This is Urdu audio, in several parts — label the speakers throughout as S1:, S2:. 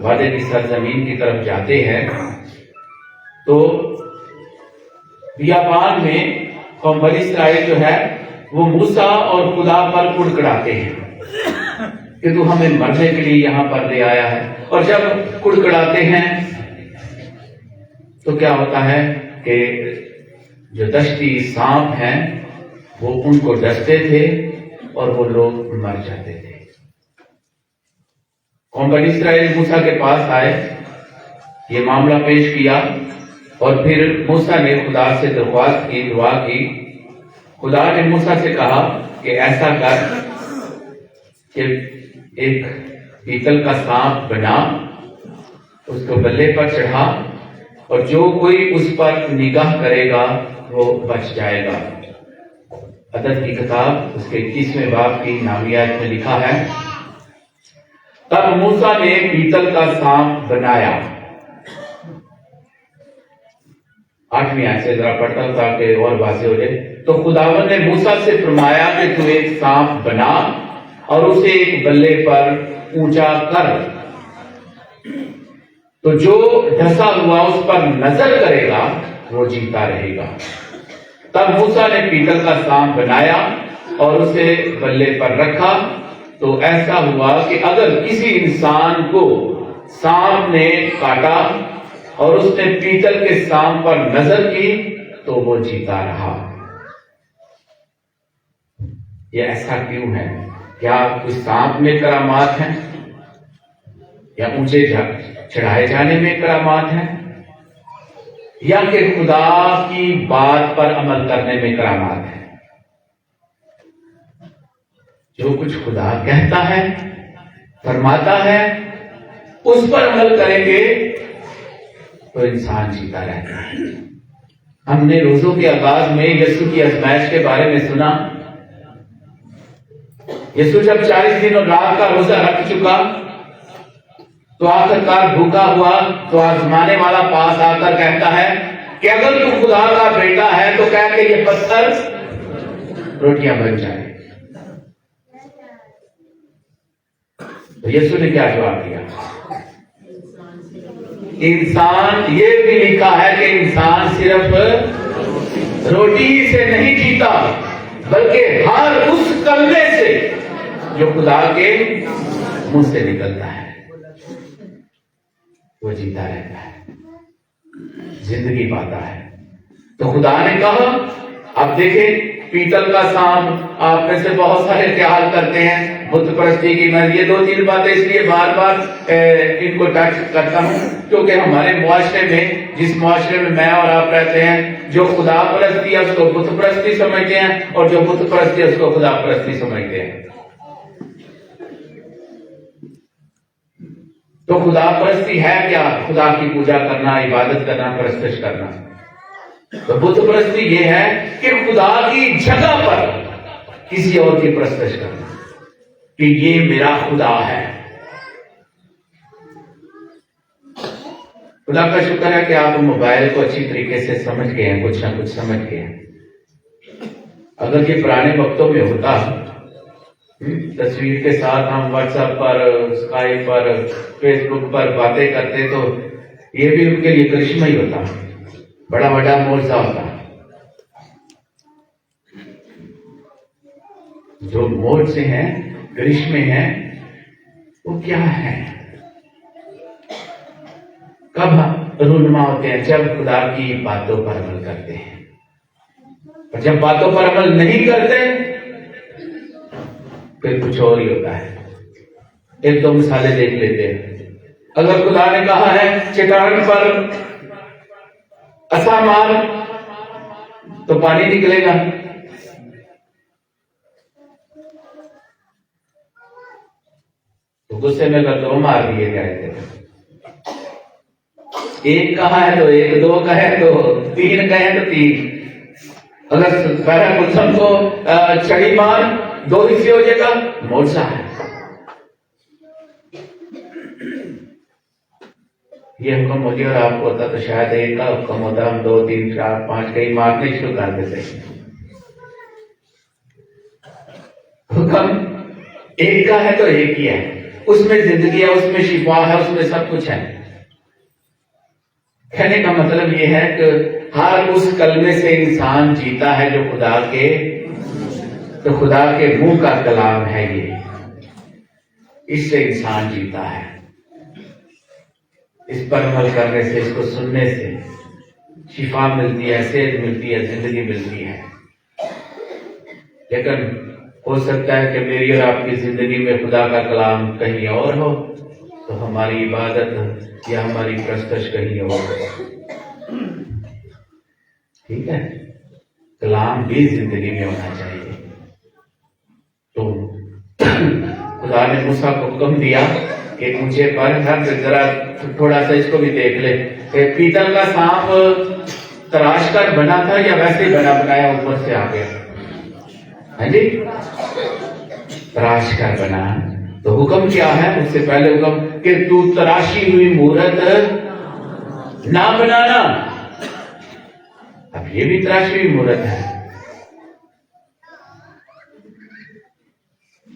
S1: وعدے کی سرزمین کی طرف جاتے ہیں تو بیابان میں قوم بنی اسرائیل جو ہے وہ موسیٰ اور خدا پر کڑکڑاتے ہیں کہ تو ہمیں مرنے کے لیے یہاں پر لے آیا ہے. اور جب کڑکڑاتے ہیں تو کیا ہوتا ہے کہ جو دشتی سانپ ہیں وہ ان کو ڈستے تھے اور وہ لوگ مر جاتے تھے. قوم بنی اسرائیل موسیٰ کے پاس آئے، یہ معاملہ پیش کیا اور پھر موسیٰ نے خدا سے درخواست کی، دعا کی. خدا نے موسیٰ سے کہا کہ ایسا کر کہ ایک پیتل کا سانپ بنا، اس کو بلے پر چڑھا اور جو کوئی اس پر نگاہ کرے گا وہ بچ جائے گا. عدد کی کتاب اس کے 21ویں باب کی نامیات میں لکھا ہے، تب موسیٰ نے پیتل کا سانپ بنایا. 8ویں آیت سے ذرا پڑھتا ہوں تاکہ اور واضح ہو جائے. تو خداوند نے موسیٰ سے فرمایا کہ تو ایک سانپ بنا اور اسے ایک بلے پر اونچا کر، تو جو ڈھسا ہوا اس پر نظر کرے گا وہ جیتا رہے گا. تب موسیٰ نے پیتل کا سانپ بنایا اور اسے بلے پر رکھا. تو ایسا ہوا کہ اگر کسی انسان کو سانپ نے کاٹا اور اس نے پیتل کے سانپ پر نظر کی تو وہ جیتا رہا. یہ ایسا کیوں ہے؟ کیا کوئی سانپ میں کرامات ہیں یا اونچے چڑھائے جانے میں کرامات ہیں یا کہ خدا کی بات پر عمل کرنے میں کرامات ہیں؟ جو کچھ خدا کہتا ہے، فرماتا ہے، اس پر عمل کریں گے تو انسان جیتا رہتا ہے. ہم نے روزوں کے آغاز میں یسوع کی آزمائش کے بارے میں سنا. یسوع جب 40 دن اور رات کا روزہ رکھ چکا تو آخرکار بھوکا ہوا تو آزمانے والا پاس آ کر کہتا ہے کہ اگر تو خدا کا بیٹا ہے تو کہہ کہ یہ پتھر روٹیاں بن جائیں. تو یسوع نے کیا جواب دیا؟ انسان، یہ بھی لکھا ہے کہ انسان صرف روٹی سے نہیں جیتا بلکہ ہر اس کلمے سے جو خدا کے منہ سے نکلتا ہے وہ جیتا رہتا ہے، زندگی پاتا ہے. تو خدا نے کہا، اب دیکھیں پیتل کا سانپ آپ میں سے بہت سارے خیال کرتے ہیں بت پرستی کی. میں یہ 2-3 باتیں اس لیے بار بار ان کو ٹچ کرتا ہوں کیونکہ ہمارے معاشرے میں، جس معاشرے میں میں اور آپ رہتے ہیں، جو خدا پرستی ہے اس کو بت پرستی سمجھتے ہیں اور جو بت پرستی ہے اس کو خدا پرستی سمجھتے ہیں. تو خدا پرستی ہے کیا؟ خدا کی پوجا کرنا، عبادت کرنا، پرستش کرنا. تو بت پرستی یہ ہے کہ خدا کی جگہ پر کسی اور کی پرستش کرنا کہ یہ میرا خدا ہے. خدا کا شکر ہے کہ آپ موبائل کو اچھی طریقے سے سمجھ گئے ہیں، کچھ نہ کچھ سمجھ گئے ہیں. اگر یہ پرانے وقتوں میں ہوتا، تصویر کے ساتھ ہم واٹس ایپ پر، اسکائپ پر، فیس بک پر باتیں کرتے تو یہ بھی ان کے لیے کرشمہ ہی ہوتا، بڑا بڑا معجزہ ہوتا. جو معجزے ہیں، کرشمے ہیں، وہ کیا ہے؟ کب رونما ہوتے ہیں؟ جب خدا کی باتوں پر عمل کرتے ہیں. اور جب باتوں پر عمل نہیں کرتے پھر کچھ اور ہی ہوتا ہے. 1-2 مثالیں دیکھ لیتے ہیں. اگر خدا نے کہا ہے چٹان پر عصا مار تو پانی نکلے گا. تو غصے میں اگر 2 مار دیے جائے تھے، 1 کہا ہے تو 1، 2 کہے تو 3 کہے تو 3. اگر پہلا کلسم کو چھڑی مار 2 حصے ہو جائے گا، معجزہ ہے. یہ حکم ہو جائے اور آپ کو ہوتا تو شاید 1 کا حکم ہوتا، ہم 2، 3، 4، 5 کئی مارنے شروع کر دیتے. حکم 1 کا ہے تو 1 ہی ہے. اس میں زندگی ہے، اس میں شفا ہے، اس میں سب کچھ ہے۔ کہنے کا مطلب یہ ہے کہ ہر اس کلمے سے انسان جیتا ہے جو خدا کے منہ کا کلام ہے، اس سے انسان جیتا ہے۔ اس پر عمل کرنے سے، اس کو سننے سے شفا ملتی ہے، صحت ملتی ہے، زندگی ملتی ہے۔ لیکن ہو سکتا ہے کہ میری اور آپ کی زندگی میں خدا کا کلام کہیں اور ہو، تو ہماری عبادت یا ہماری پرستش کہیں اور ہو۔ ٹھیک ہے، کلام بھی زندگی میں ہونا چاہیے۔ تو خدا نے موسیٰ کو حکم دیا کہ مجھے پر ذرا تھوڑا سا اس کو بھی دیکھ لے کہ پیتل کا سانپ تراش کر بنا تھا یا ویسے ہی بنایا اوپر سے آ گیا؟ ہاں جی، تراش کر بنا۔ تو حکم کیا ہے؟ اس سے پہلے حکم کہ تو تراشی ہوئی مورت نہ بنانا۔ اب یہ بھی تراشی ہوئی مورت ہے۔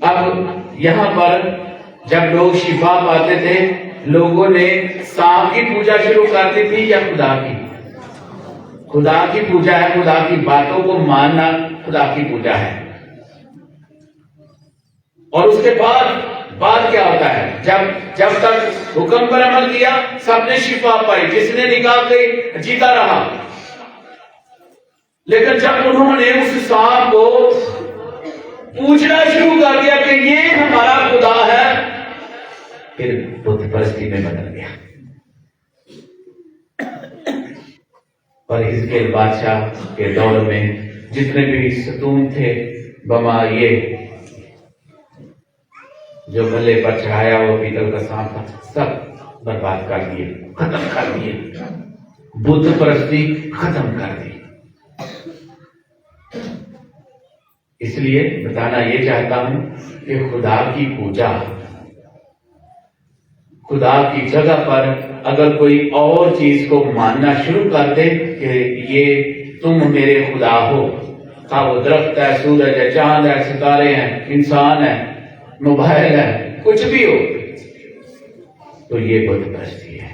S1: اب یہاں پر جب لوگ شفا پاتے تھے، لوگوں نے سانپ کی پوجا شروع کر دی تھی یا خدا کی؟ خدا کی پوجا ہے، خدا کی باتوں کو ماننا خدا کی پوجا ہے۔ اور اس کے بعد کیا ہوتا ہے؟ جب تک حکم پر عمل کیا سب نے شفا پائی، جس نے نکاح کی جیتا رہا۔ لیکن جب انہوں نے اس سانپ کو پوچھنا شروع کر دیا کہ یہ ہمارا خدا ہے، پھر بت پرستی میں بدل گیا۔ اور حزقیل بادشاہ کے دور میں جتنے بھی ستون تھے، بما یہ جو گلے پر چڑھایا وہ پیتل کا سانپ تھا، سب برباد کر دیے، ختم کر دیے، بت پرستی ختم کر دی۔ اس لیے بتانا یہ چاہتا ہوں کہ خدا کی پوجا، خدا کی جگہ پر اگر کوئی اور چیز کو ماننا شروع کر دے کہ یہ تم میرے خدا ہو، خواہ وہ درخت ہے، سورج ہے، چاند ہے، ستارے ہیں، انسان ہے، موبائل ہے، کچھ بھی ہو، تو یہ بت پرستی ہے۔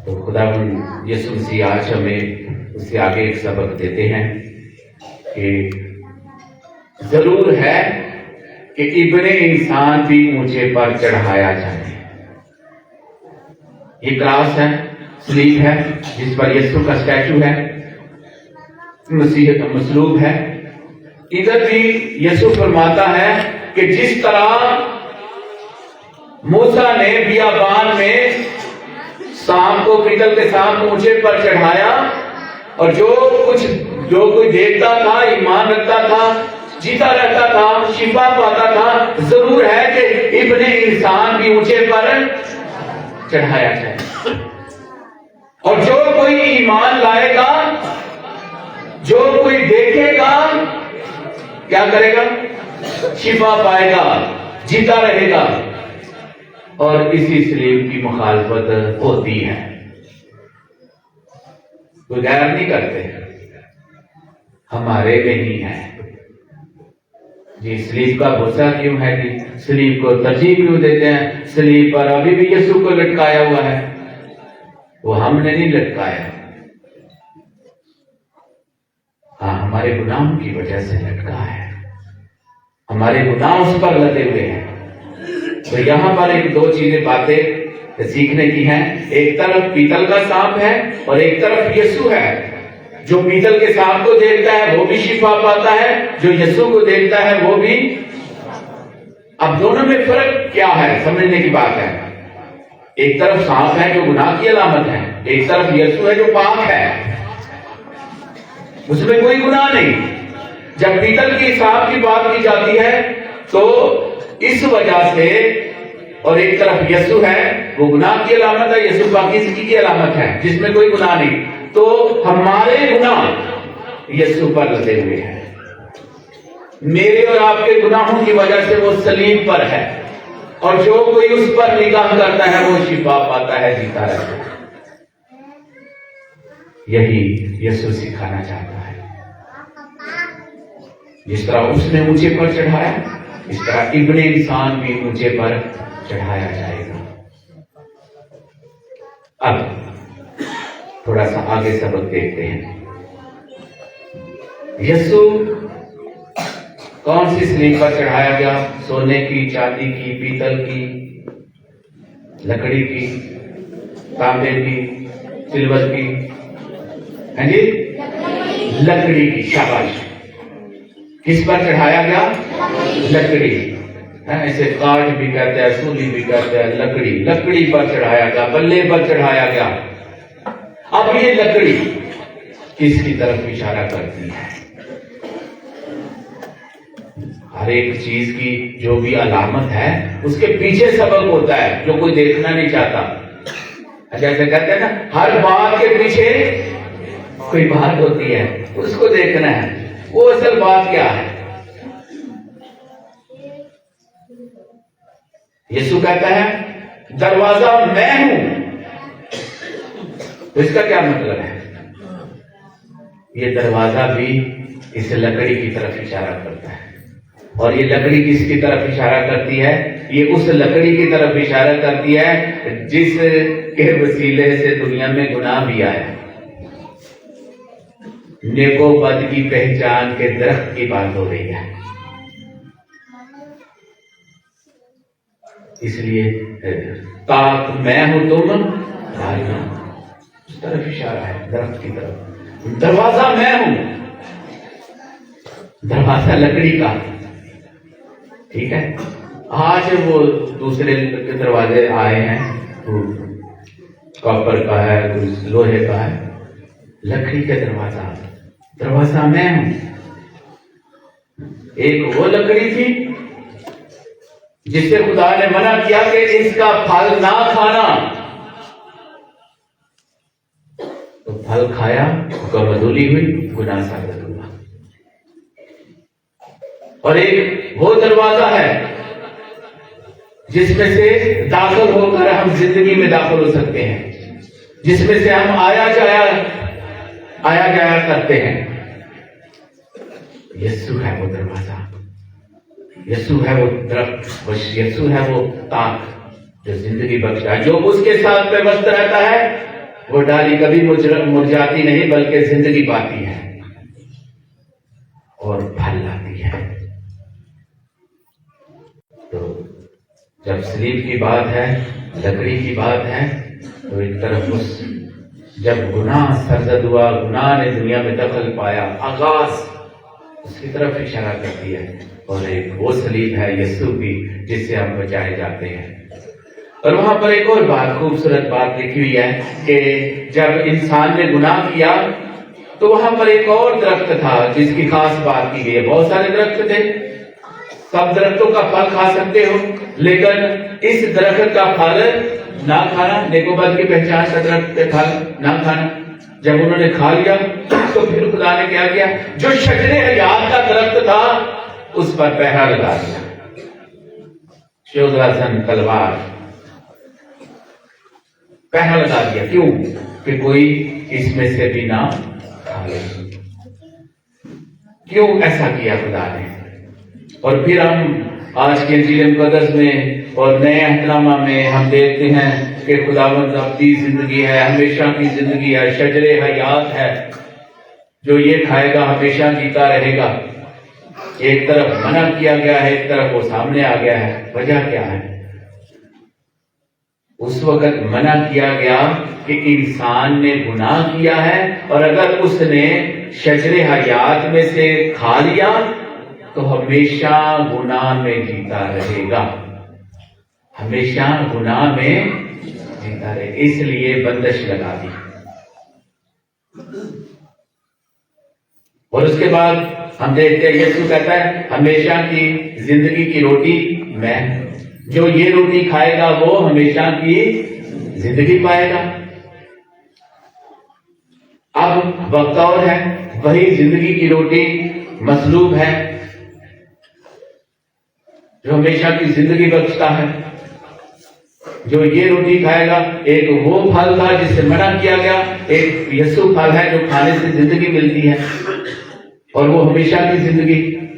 S1: تو خدا یسوع مسیح آج ہمیں اس سے آگے ایک سبق دیتے ہیں کہ ضرور ہے کہ ابن انسان بھی مجھے پر چڑھایا جائے۔ یہ کراس ہے، سلیب ہے، جس پر یسوع کا اسٹیچو ہے، مسیح کا مصلوب ہے۔ ادھر بھی یسوع فرماتا ہے کہ جس طرح موسیٰ نے بیابان میں سانپ کو، پیتل کے سانپ کو اونچے پر چڑھایا، اور جو کوئی دیکھتا تھا، ایمان رکھتا تھا، جیتا رہتا تھا، شفا پاتا تھا، ضرور ہے کہ ابن انسان بھی اونچے پر چڑھایا جائے۔ اور جو کوئی ایمان لائے گا، جو کوئی دیکھے گا، کیا کرے گا؟ شفا پائے گا، جیتا رہے گا۔ اور اسی سلیب کی مخالفت ہوتی ہے، کوئی غیر نہیں کرتے، ہمارے میں ہی ہے۔ جی سلیب کا غصہ کیوں ہے؟ جی سلیب کو ترجیح کیوں دیتے ہیں؟ سلیب پر ابھی بھی یسوع کو لٹکایا ہوا ہے، وہ ہم نے نہیں لٹکایا، ہاں ہمارے گناہوں کی وجہ سے لٹکا ہے، ہمارے گناہ اس پر لدے ہوئے ہیں۔ تو یہاں پر ایک دو چیزیں باتیں سیکھنے کی ہیں، ایک طرف پیتل کا سانپ ہے اور ایک طرف یسوع ہے۔ جو پیتل کے سانپ کو دیکھتا ہے وہ بھی شفا پاتا ہے، جو یسوع کو دیکھتا ہے وہ بھی۔ اب دونوں میں فرق کیا ہے سمجھنے کی بات ہے۔ ایک طرف سانپ ہے جو گناہ کی علامت ہے، ایک طرف یسوع ہے جو پاک ہے، اس میں کوئی گناہ نہیں۔ جب پیتل کی سانپ کی بات کی جاتی ہے تو اس وجہ سے، اور ایک طرف یسوع ہے وہ گناہ کی علامت ہے، یسوع پاکیزگی کی علامت ہے جس میں کوئی گناہ نہیں، تو ہمارے گناہ یسوع پر لدے ہوئے ہیں، میرے اور آپ کے گناہوں کی وجہ سے وہ صلیب پر ہے، اور جو کوئی اس پر نگاہ کرتا ہے وہ شفا پاتا ہے، جیتا رہتا ہے۔ یہی یسوع سکھانا چاہتا ہے۔ جس طرح اس نے مجھے پر چڑھایا، اس طرح ابن انسان بھی اونچے پر چڑھایا جائے گا۔ اب تھوڑا سا آگے سبق دیکھتے ہیں۔ یسوع کون سی صلیب پر چڑھایا گیا؟ سونے کی، چاندی کی، پیتل کی، لکڑی کی، تانبے کی، سلور کی؟ ہاں جی، لکڑی کی۔ شاباش۔ کس پر چڑھایا گیا؟ لکڑی۔ ایسے کاٹ بھی کہتے ہیں، سولی بھی کہتے ہیں، لکڑی، لکڑی پر چڑھایا گیا، بلے پر چڑھایا گیا۔ اب یہ لکڑی کس کی طرف اشارہ کرتی ہے؟ ہر ایک چیز کی جو بھی علامت ہے اس کے پیچھے سبب ہوتا ہے جو کوئی دیکھنا نہیں چاہتا۔ جیسے کہتے ہیں نا، ہر بات کے پیچھے کوئی بات ہوتی ہے، اس کو دیکھنا ہے وہ اصل بات کیا ہے۔ یسوع کہتا ہے دروازہ میں ہوں، تو اس کا کیا مطلب ہے؟ یہ دروازہ بھی اس لکڑی کی طرف اشارہ کرتا ہے، اور یہ لکڑی کس کی طرف اشارہ کرتی ہے؟ یہ اس لکڑی کی طرف اشارہ کرتی ہے جس کے وسیلے سے دنیا میں گناہ بھی آیا۔ نیک و بد کی پہچان کے درخت کی بات ہو رہی ہے۔ اس لیے طاق میں ہوں، تم ڈالنا، اس طرف اشارہ ہے، درخت کی طرف۔ دروازہ میں ہوں، دروازہ لکڑی کا، ٹھیک ہے۔ آج وہ دوسرے دروازے آئے ہیں، کاپر کا ہے، کوئی لوہے کا ہے، لکڑی کا دروازہ۔ دروازہ میں ہوں۔ ایک وہ لکڑی تھی جس سے خدا نے منع کیا کہ اس کا پھل نہ کھانا، تو پھل کھایا، بدولی ہوئی، گناہ ثابت ہوا۔ اور ایک وہ دروازہ ہے جس میں سے داخل ہو کر ہم زندگی میں داخل ہو سکتے ہیں، جس میں سے ہم آیا جایا کرتے ہیں۔ یسوع ہے وہ دروازہ، یسوع ہے وہ درخت، یسوع ہے وہ طاق جو زندگی بخشتا ہے۔ جو اس کے ساتھ پیوست رہتا ہے وہ ڈالی کبھی مرجھاتی نہیں، بلکہ زندگی پاتی ہے اور پھل لاتی ہے۔ تو جب صلیب کی بات ہے، لکڑی کی بات ہے، تو ایک طرف جب گناہ سرزد ہوا، گناہ نے دنیا میں دخل پایا، آغاز اس کی طرف اشارہ کرتی ہے، اور ایک وہ صلیب ہے یسوع کی جس سے ہم بچائے جاتے ہیں۔ اور وہاں پر ایک اور بات، خوبصورت بات لکھی ہوئی ہے کہ جب انسان نے گناہ کیا تو وہاں پر ایک اور درخت تھا جس کی خاص بات کی گئی ہے۔ بہت سارے درخت تھے، سب درختوں کا پھل کھا سکتے ہو، لیکن اس درخت کا پھل نہ کھانا، نیک و بد کی پہچان کا درخت کا پھل نہ کھانا۔ جب انہوں نے کھا لیا تو پھر خدا نے کیا کیا؟ جو شجر حیات کا درخت تھا اس پر پہرا لگا دیا، شوگراسن تلوار پہرا لگا دیا۔ کیوں؟ کہ کوئی اس میں سے بھی نہ کھا لے۔ کیوں ایسا کیا خدا نے؟ اور پھر ہم آج کے انجیل مقدس میں اور نئے احکامہ میں ہم دیکھتے ہیں کہ خداوند ابدی زندگی ہے، ہمیشہ کی زندگی ہے، شجر حیات ہے، جو یہ کھائے گا ہمیشہ جیتا رہے گا۔ ایک طرف منع کیا گیا ہے، ایک طرف وہ سامنے آ گیا ہے۔ وجہ کیا ہے؟ اس وقت منع کیا گیا کہ انسان نے گناہ کیا ہے، اور اگر اس نے شجر حیات میں سے کھا لیا تو ہمیشہ گناہ میں جیتا رہے گا، ہمیشہ گناہ میں جیتا رہے گا۔ اس لیے بندش لگا دی۔ اور اس کے بعد ہم دیکھتے ہیں یسوع کہتا ہے ہمیشہ کی زندگی کی روٹی میں، جو یہ روٹی کھائے گا وہ ہمیشہ کی زندگی پائے گا۔ اب وقت اور ہے، وہی زندگی کی روٹی مصلوب ہے جو ہمیشہ کی زندگی بخشتا ہے۔ جو یہ روٹی کھائے گا، ایک وہ پھل تھا جس سے منع کیا گیا، ایک یسوع پھل ہے جو کھانے سے زندگی ملتی ہے، اور وہ ہمیشہ کی زندگی